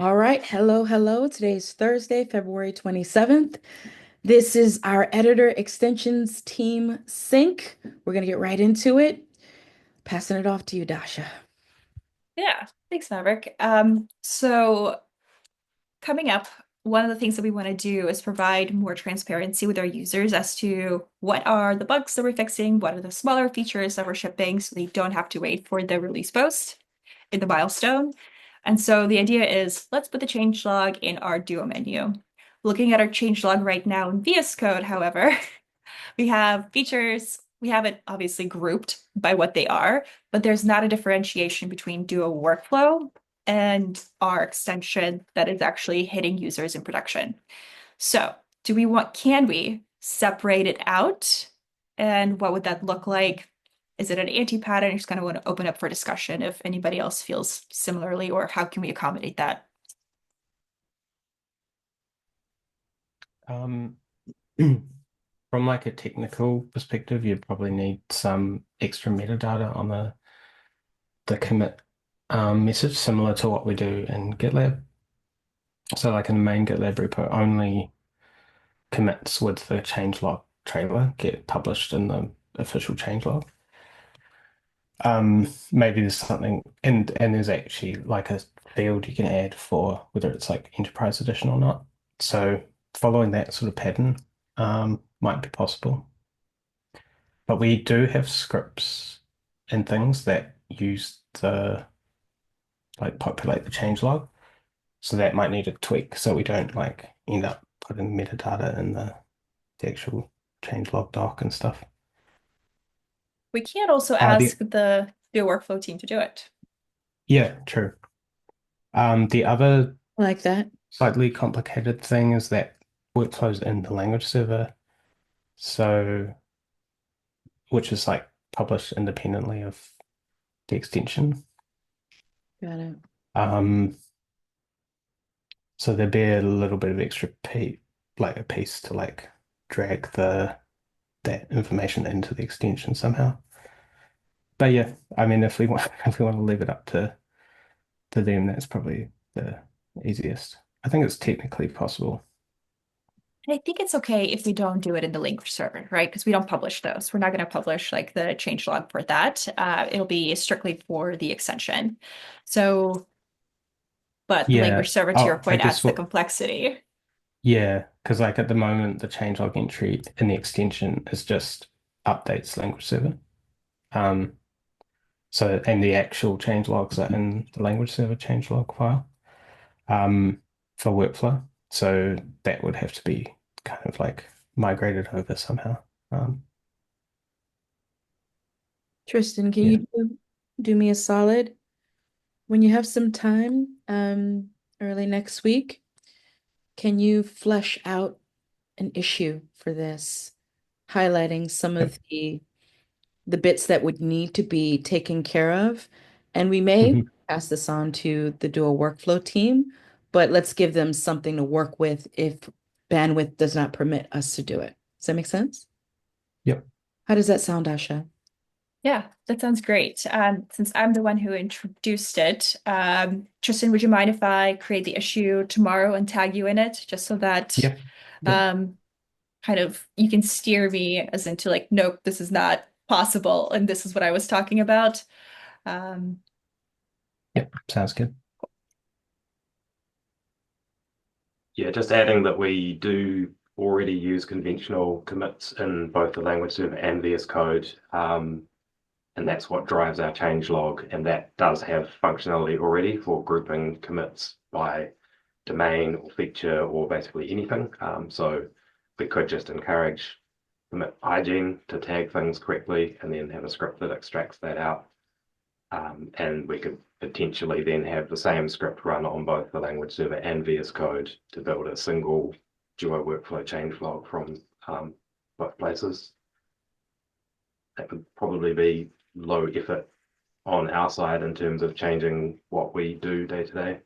All right. Hello, hello. Today's Thursday, February 27th. This is our editor extensions team sync. We're going to get right into it. Passing it off to you, Dasha. Yeah, thanks, Maverick. So coming up, one of the things that we want to do is provide more transparency with our users as to what are the bugs that we're fixing, what are the smaller features that we're shipping, so they don't have to wait for the release post in the milestone. And so the idea is let's put the changelog in our Duo menu. Looking at our changelog right now in VS Code, however, we have features. We have it obviously grouped by what they are, but there's not a differentiation between Duo workflow and our extension that is actually hitting users in production. So, can we separate it out? And what would that look like? Is it an anti-pattern? I just kind of want to open up for discussion if anybody else feels similarly, or how can we accommodate that? Um, from like a technical perspective, you'd probably need some extra metadata on the commit message, similar to what we do in GitLab. So like in the main GitLab repo, only commits with the changelog trailer get published in the official changelog. Maybe there's something, and there's actually like a field you can add for whether it's like Enterprise Edition or not. So following that sort of pattern might be possible. But we do have scripts and things that use the like populate the changelog. So that might need a tweak so we don't like end up putting metadata in the actual changelog doc and stuff. We can also The ask the workflow team to do it. Yeah, true. The other I like that. slightly complicated thing is that workflows in the language server, so which is like published independently of the extension. Got it. Um, so there'd be a little bit of extra like a piece to like drag that information into the extension somehow. But yeah, I mean, if we want if we want to leave it up to them, that's probably the easiest. I think it's technically possible. And I think it's okay if we don't do it in the language server, right? Because we don't publish those. We're not going to publish like the changelog for that. It'll be strictly for the extension. So, but the Yeah. language server, to your Oh, I point, guess adds the what complexity. Yeah, because like at the moment the changelog entry in the extension is just updates language server. Um, so and the actual changelogs are in the language server changelog file um, for workflow. So that would have to be kind of like migrated over somehow. Um, Tristan, can yeah. you do me a solid? When you have some time, early next week, can you flesh out an issue for this, highlighting some Yep. of the bits that would need to be taken care of. And we may Mhm. pass this on to the dual workflow team, but let's give them something to work with if bandwidth does not permit us to do it. Does that make sense? Yep. How does that sound, Asha? Yeah, that sounds great. Since I'm the one who introduced it, Tristan, would you mind if I create the issue tomorrow and tag you in it, just so that Yep. Yep. um, kind of you can steer me as into like, nope, this is not possible, and this is what I was talking about. Um, yeah. Yep. Sounds good. Yeah, just adding that we do already use conventional commits in both the language server and VS Code, and that's what drives our changelog, and that does have functionality already for grouping commits by domain or feature or basically anything. So we could just encourage commit hygiene to tag things correctly and then have a script that extracts that out. And we could potentially then have the same script run on both the language server and VS Code to build a single Duo workflow changelog from both places. That would probably be low effort on our side in terms of changing what we do day to day.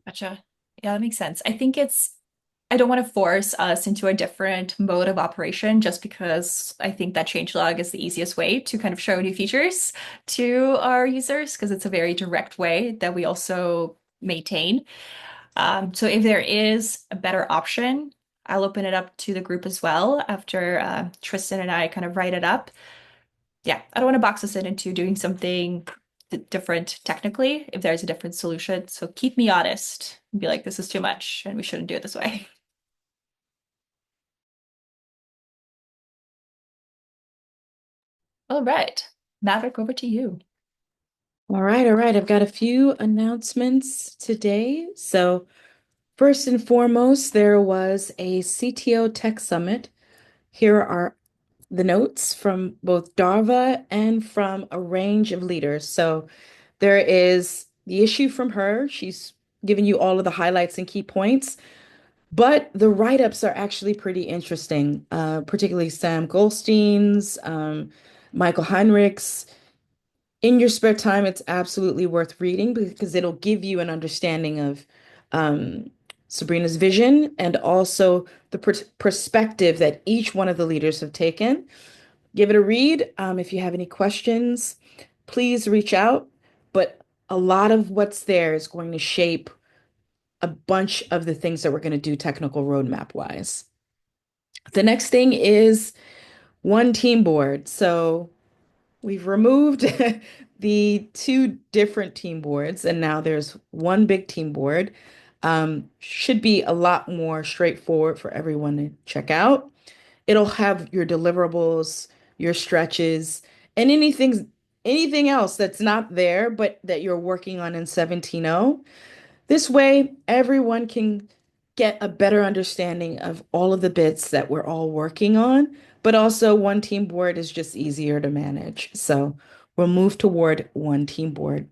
Gotcha. Yeah, that makes sense. I don't want to force us into a different mode of operation just because I think that changelog is the easiest way to kind of show new features to our users because it's a very direct way that we also maintain. So if there is a better option, I'll open it up to the group as well after Tristan and I kind of write it up. Yeah, I don't want to box us in into doing something different technically if there's a different solution. So keep me honest and be like, this is too much and we shouldn't do it this way. All right, Maverick, over to you. All right, all right. I've got a few announcements today. So, first and foremost, there was a CTO Tech Summit. Here are the notes from both Darva and from a range of leaders. So, there is the issue from her. She's given you all of the highlights and key points, but the write-ups are actually pretty interesting, particularly Sam Goldstein's, Michael Heinrich's. In your spare time, it's absolutely worth reading because it'll give you an understanding of um, Sabrina's vision and also the perspective that each one of the leaders have taken. Give it a read. If you have any questions, please reach out. But a lot of what's there is going to shape a bunch of the things that we're going to do technical roadmap wise. The next thing is one team board. So we've removed the two different team boards, and now there's one big team board. Should be a lot more straightforward for everyone to check out. It'll have your deliverables, your stretches, and anything else that's not there, but that you're working on in 17.0. This way, everyone can get a better understanding of all of the bits that we're all working on, but also one team board is just easier to manage. So we'll move toward one team board.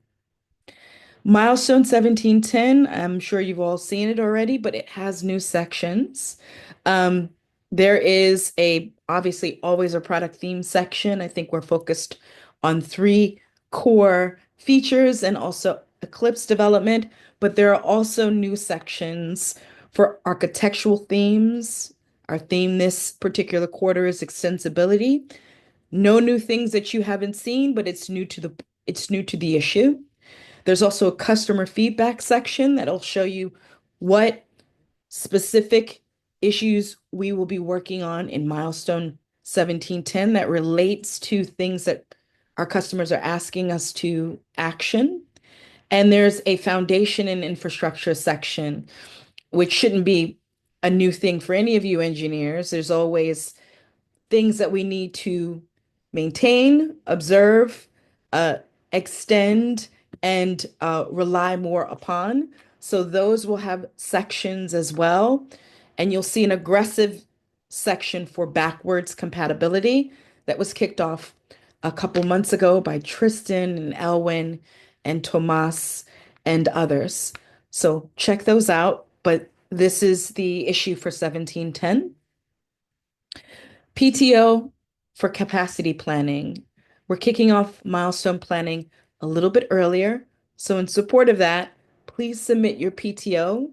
Milestone 1710, I'm sure you've all seen it already, but it has new sections. Um, there is obviously always a product theme section. I think we're focused on three core features and also Eclipse development, but there are also new sections for architectural themes. Our theme this particular quarter is extensibility. No new things that you haven't seen, but it's new to the issue. There's also a customer feedback section that'll show you what specific issues we will be working on in milestone 1710 that relates to things that our customers are asking us to action. And there's a foundation and infrastructure section, which shouldn't be a new thing for any of you engineers. There's always things that we need to maintain, observe, uh, extend, and rely more upon. So those will have sections as well. And you'll see an aggressive section for backwards compatibility that was kicked off a couple months ago by Tristan and Elwin and Tomas and others. So check those out. But this is the issue for 1710. PTO for capacity planning. We're kicking off milestone planning a little bit earlier. So in support of that, please submit your PTO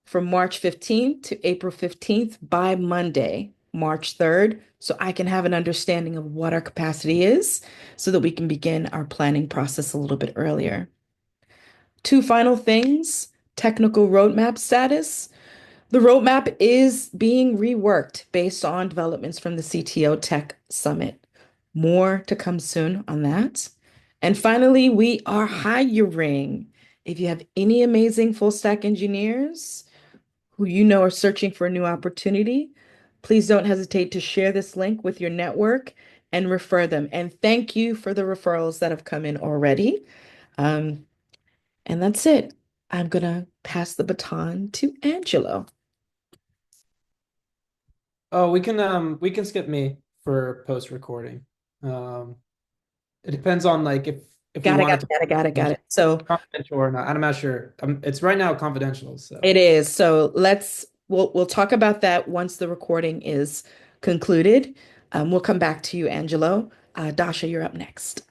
from March 15th to April 15th by Monday, March 3rd, so I can have an understanding of what our capacity is so that we can begin our planning process a little bit earlier. Two final things, technical roadmap status. The roadmap is being reworked based on developments from the CTO Tech Summit. More to come soon on that. And finally, we are hiring. If you have any amazing full stack engineers who you know are searching for a new opportunity, please don't hesitate to share this link with your network and refer them. And thank you for the referrals that have come in already. Um, and that's it. I'm gonna pass the baton to Angelo. Oh, we can skip me for post recording. Um it depends on like if we Got it, want got it it, got it, got it, got to it. So confidential or not. I'm not sure. It's right now confidential, so it is. So we'll talk about that once the recording is concluded. We'll come back to you, Angelo. Dasha, you're up next.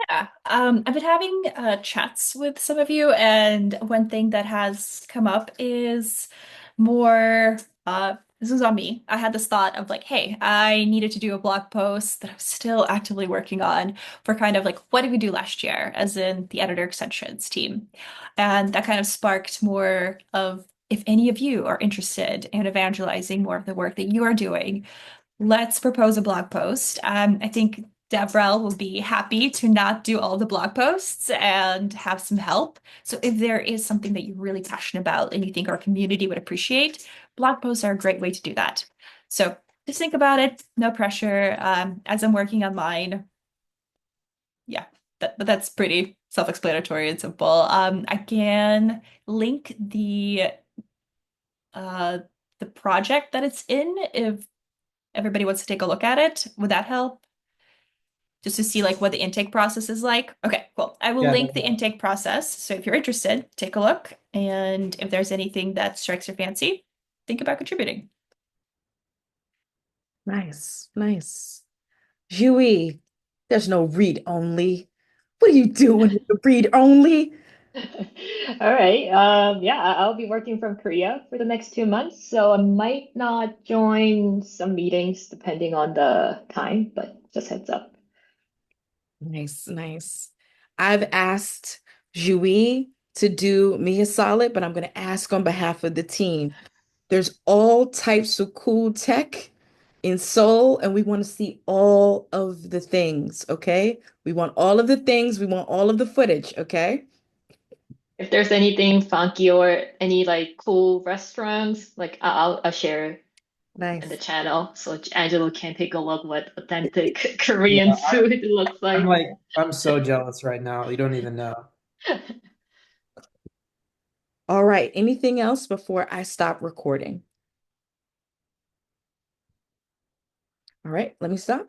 Yeah, I've been having chats with some of you, and one thing that has come up is more this was on me. I had this thought of like, hey, I needed to do a blog post that I was still actively working on for kind of like what did we do last year, as in the editor extensions team. And that kind of sparked more of if any of you are interested in evangelizing more of the work that you are doing, let's propose a blog post. I think Devrel will be happy to not do all the blog posts and have some help. So if there is something that you're really passionate about and you think our community would appreciate, blog posts are a great way to do that. So just think about it, no pressure. As I'm working on mine, yeah, but that's pretty self-explanatory and simple. I can link uh, the project that it's in if everybody wants to take a look at it. Would that help? Just to see like what the intake process is like. Okay, cool. I will Yeah, link the intake process. So if you're interested, take a look. And if there's anything that strikes your fancy, think about contributing. Nice, nice. Jui, there's no read only. What are you doing with the read only? All right. Yeah, I'll be working from Korea for the next 2 months, so I might not join some meetings depending on the time, but just heads up. Nice, nice. I've asked Jui to do me a solid, but I'm going to ask on behalf of the team. There's all types of cool tech in Seoul, and we want to see all of the things, okay? We want all of the things. We want all of the footage, okay? If there's anything funky or any like cool restaurants, like I'll share in the Nice. channel so Angelo can take a look what authentic yeah. Korean food looks I'm like. like, I'm so jealous right now. You don't even know. All right. Anything else before I stop recording? All right, let me stop.